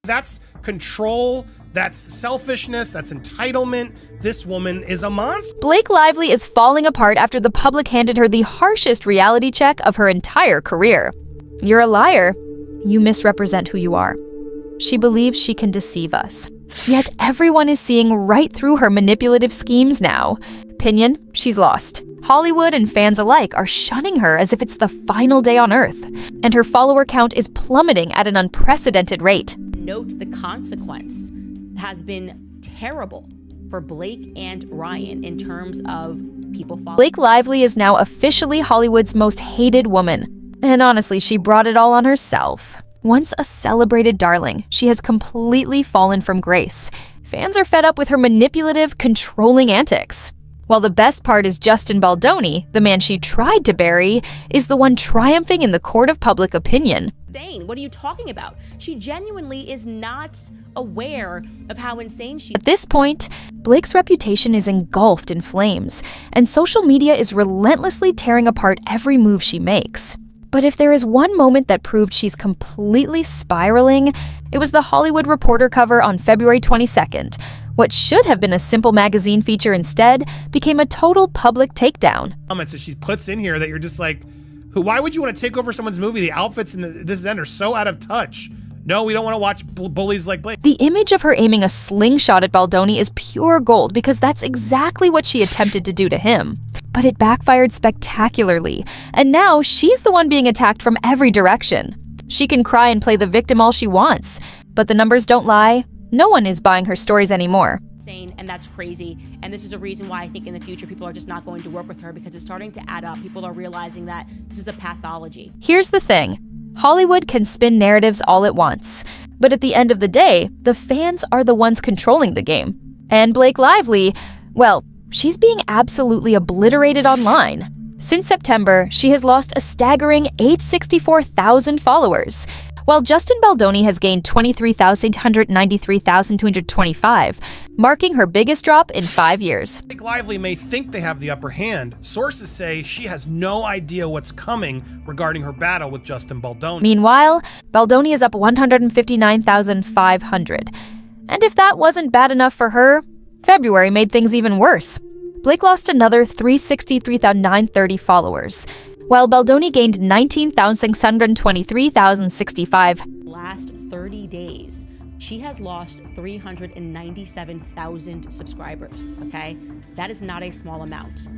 That's control, that's selfishness, that's entitlement. This woman is a monster. Blake Lively is falling apart after the public handed her the harshest reality check of her entire career. You're a liar. You misrepresent who you are. She believes she can deceive us. Yet everyone is seeing right through her manipulative schemes now. Opinion, she's lost. Hollywood and fans alike are shunning her as if it's the final day on Earth, and her follower count is plummeting at an unprecedented rate. Note the consequence has been terrible for Blake and Ryan in terms of people following. Blake Lively is now officially Hollywood's most hated woman. And honestly, she brought it all on herself. Once a celebrated darling, she has completely fallen from grace. Fans are fed up with her manipulative, controlling antics. While the best part is Justin Baldoni, the man she tried to bury, is the one triumphing in the court of public opinion. Insane. What are you talking about? She genuinely is not aware of how insane she is. At this point, Blake's reputation is engulfed in flames, and social media is relentlessly tearing apart every move she makes. But if there is one moment that proved she's completely spiraling, it was the Hollywood Reporter cover on February 22nd. What should have been a simple magazine feature instead became a total public takedown. Comments that she puts in here that you're just like, why would you want to take over someone's movie? The outfits in this end are so out of touch. No, we don't want to watch bullies like Blake. The image of her aiming a slingshot at Baldoni is pure gold because that's exactly what she attempted to do to him. But it backfired spectacularly, and now she's the one being attacked from every direction. She can cry and play the victim all she wants, but the numbers don't lie. No one is buying her stories anymore. And that's crazy. And this is a reason why I think in the future people are just not going to work with her, because it's starting to add up. People are realizing that this is a pathology. Here's the thing. Hollywood can spin narratives all it wants, but at the end of the day, the fans are the ones controlling the game. And Blake Lively, well, she's being absolutely obliterated online. Since September, she has lost a staggering 864,000 followers, while Justin Baldoni has gained 23,193,225, marking her biggest drop in 5 years. Blake Lively may think they have the upper hand. Sources say she has no idea what's coming regarding her battle with Justin Baldoni. Meanwhile, Baldoni is up 159,500. And if that wasn't bad enough for her, February made things even worse. Blake lost another 363,930 followers, while Baldoni gained 19,623,065. Last 30 days, she has lost 397,000 subscribers, okay? That is not a small amount.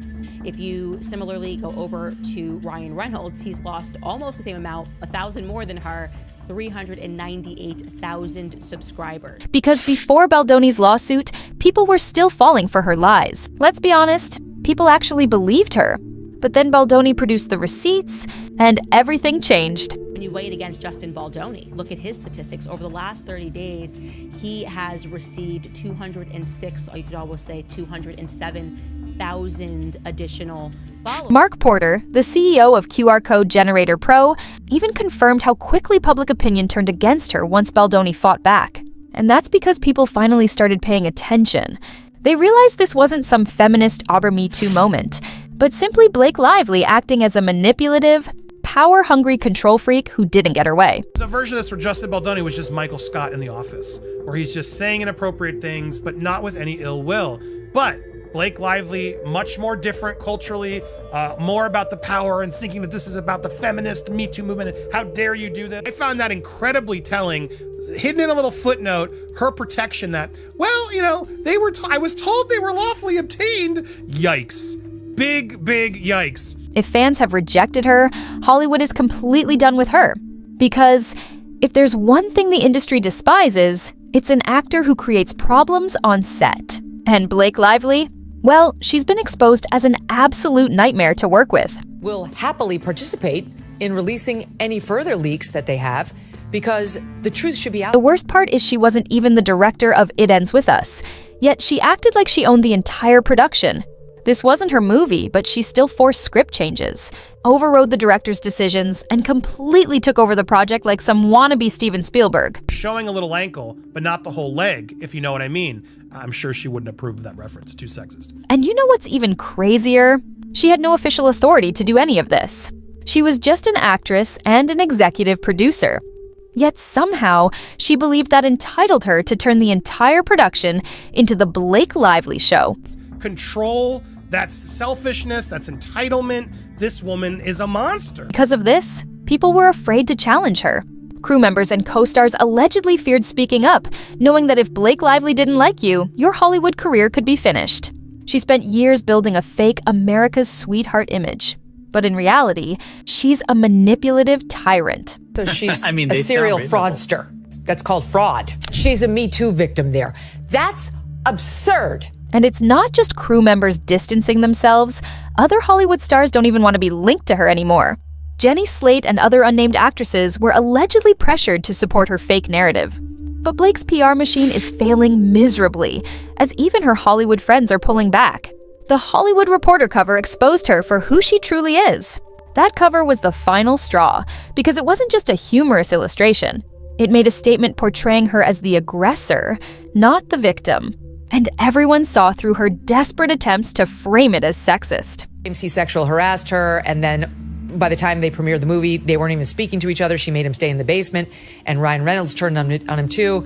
If you similarly go over to Ryan Reynolds, he's lost almost the same amount, 1,000 more than her, 398,000 subscribers. Because before Baldoni's lawsuit, people were still falling for her lies. Let's be honest, people actually believed her. But then Baldoni produced the receipts, and everything changed. When you weigh it against Justin Baldoni, look at his statistics. Over the last 30 days, he has received 206, or you could almost say 207,000 additional followers. Mark Porter, the CEO of QR Code Generator Pro, even confirmed how quickly public opinion turned against her once Baldoni fought back. And that's because people finally started paying attention. They realized this wasn't some feminist Me Too moment, but simply Blake Lively acting as a manipulative, power-hungry control freak who didn't get her way. There's a version of this where Justin Baldoni was just Michael Scott in The Office, where he's just saying inappropriate things, but not with any ill will. But Blake Lively, much more different culturally, more about the power and thinking that this is about the feminist Me Too movement. How dare you do that? I found that incredibly telling. Hidden in a little footnote, her protection that, well, you know, I was told they were lawfully obtained. Yikes. Big yikes. If fans have rejected her, Hollywood is completely done with her. Because if there's one thing the industry despises, it's an actor who creates problems on set. And Blake Lively? Well, she's been exposed as an absolute nightmare to work with. Will happily participate in releasing any further leaks that they have, because the truth should be out. The worst part is she wasn't even the director of It Ends With Us, yet she acted like she owned the entire production. This wasn't her movie, but she still forced script changes, overrode the director's decisions, and completely took over the project like some wannabe Steven Spielberg. Showing a little ankle, but not the whole leg, if you know what I mean. I'm sure she wouldn't approve of that reference. Too sexist. And you know what's even crazier? She had no official authority to do any of this. She was just an actress and an executive producer. Yet somehow, she believed that entitled her to turn the entire production into the Blake Lively show. Control, that's selfishness, that's entitlement. This woman is a monster. Because of this, people were afraid to challenge her. Crew members and co-stars allegedly feared speaking up, knowing that if Blake Lively didn't like you, your Hollywood career could be finished. She spent years building a fake America's sweetheart image. But in reality, she's a manipulative tyrant. So she's I mean, a they serial sound reasonable. fraudster. That's called fraud. She's a Me Too victim there. That's absurd. And it's not just crew members distancing themselves. Other Hollywood stars don't even want to be linked to her anymore. Jenny Slate and other unnamed actresses were allegedly pressured to support her fake narrative. But Blake's PR machine is failing miserably, as even her Hollywood friends are pulling back. The Hollywood Reporter cover exposed her for who she truly is. That cover was the final straw, because it wasn't just a humorous illustration. It made a statement portraying her as the aggressor, not the victim. And everyone saw through her desperate attempts to frame it as sexist. He sexual harassed her, and then by the time they premiered the movie, they weren't even speaking to each other. She made him stay in the basement, and Ryan Reynolds turned on him too.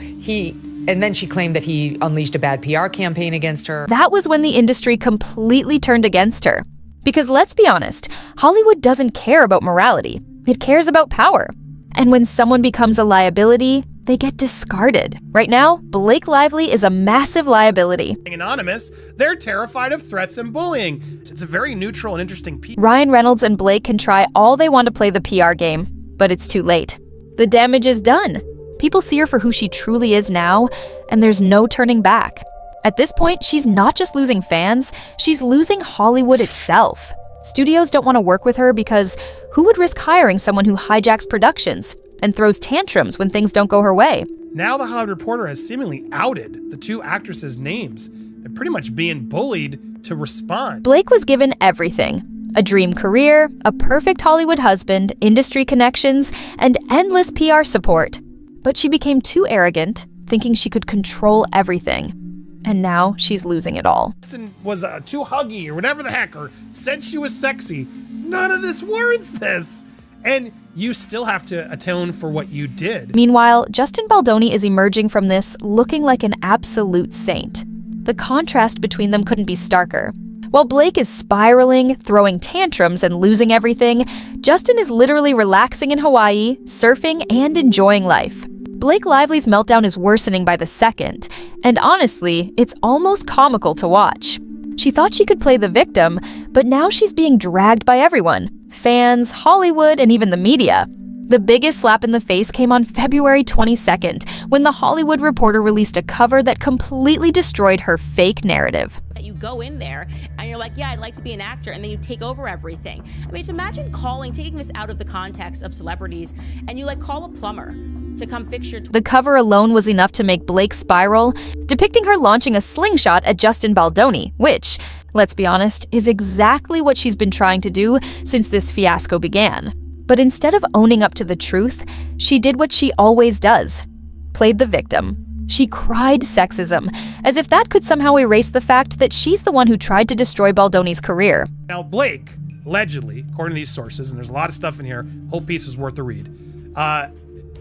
And then she claimed that he unleashed a bad PR campaign against her. That was when the industry completely turned against her. Because let's be honest, Hollywood doesn't care about morality. It cares about power. And when someone becomes a liability, they get discarded. Right now, Blake Lively is a massive liability. Anonymous, they're terrified of threats and bullying. It's a very neutral and interesting piece. Ryan Reynolds and Blake can try all they want to play the PR game, but it's too late. The damage is done. People see her for who she truly is now, and there's no turning back. At this point, she's not just losing fans, she's losing Hollywood itself. Studios don't want to work with her because who would risk hiring someone who hijacks productions and throws tantrums when things don't go her way? Now the Hollywood Reporter has seemingly outed the two actresses' names. They're pretty much being bullied to respond. Blake was given everything. A dream career, a perfect Hollywood husband, industry connections, and endless PR support. But she became too arrogant, thinking she could control everything. And now she's losing it all. Was too huggy or whatever the heck, or said she was sexy. None of this warrants this. And you still have to atone for what you did. Meanwhile, Justin Baldoni is emerging from this looking like an absolute saint. The contrast between them couldn't be starker. While Blake is spiraling, throwing tantrums, and losing everything, Justin is literally relaxing in Hawaii, surfing, and enjoying life. Blake Lively's meltdown is worsening by the second, and honestly, it's almost comical to watch. She thought she could play the victim, but now she's being dragged by everyone. Fans, Hollywood, and even the media. The biggest slap in the face came on February 22nd, when the Hollywood Reporter released a cover that completely destroyed her fake narrative. You go in there and you're like, yeah, I'd like to be an actor, and then you take over everything. I mean, just imagine taking this out of the context of celebrities, and you call a plumber to come fix your The cover alone was enough to make Blake spiral, depicting her launching a slingshot at Justin Baldoni, which, let's be honest, is exactly what she's been trying to do since this fiasco began. But instead of owning up to the truth, she did what she always does: played the victim. She cried sexism, as if that could somehow erase the fact that she's the one who tried to destroy Baldoni's career. Now, Blake, allegedly, according to these sources, and there's a lot of stuff in here, whole piece is worth a read.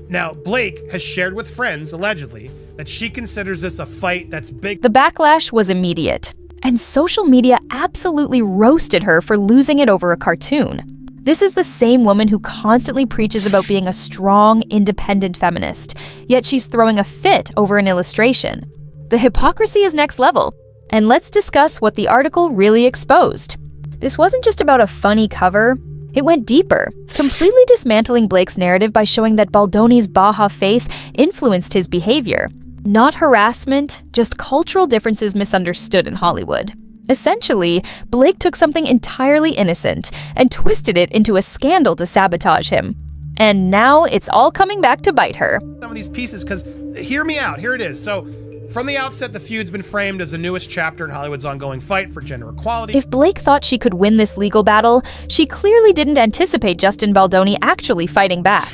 Now, Blake has shared with friends, allegedly, that she considers this a fight that's big. The backlash was immediate, and social media absolutely roasted her for losing it over a cartoon. This is the same woman who constantly preaches about being a strong, independent feminist, yet she's throwing a fit over an illustration. The hypocrisy is next level, and let's discuss what the article really exposed. This wasn't just about a funny cover. It went deeper, completely dismantling Blake's narrative by showing that Baldoni's Baja faith influenced his behavior. Not harassment, just cultural differences misunderstood in Hollywood. Essentially, Blake took something entirely innocent and twisted it into a scandal to sabotage him. And now it's all coming back to bite her. Some of these pieces, because hear me out, here it is. So from the outset, the feud's been framed as the newest chapter in Hollywood's ongoing fight for gender equality. If Blake thought she could win this legal battle, she clearly didn't anticipate Justin Baldoni actually fighting back.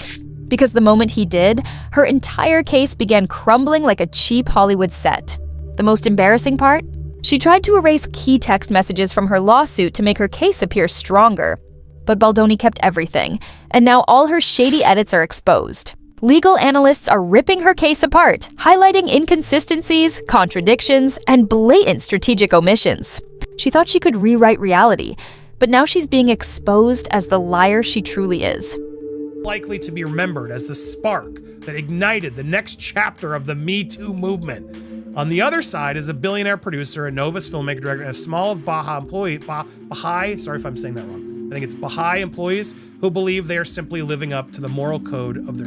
Because the moment he did, her entire case began crumbling like a cheap Hollywood set. The most embarrassing part? She tried to erase key text messages from her lawsuit to make her case appear stronger. But Baldoni kept everything, and now all her shady edits are exposed. Legal analysts are ripping her case apart, highlighting inconsistencies, contradictions, and blatant strategic omissions. She thought she could rewrite reality, but now she's being exposed as the liar she truly is. Likely to be remembered as the spark that ignited the next chapter of the Me Too movement. On the other side is a billionaire producer, a Novus filmmaker, director, and a small Baha'i employee, Baha'i, sorry if I'm saying that wrong. I think it's Baha'i employees who believe they are simply living up to the moral code of their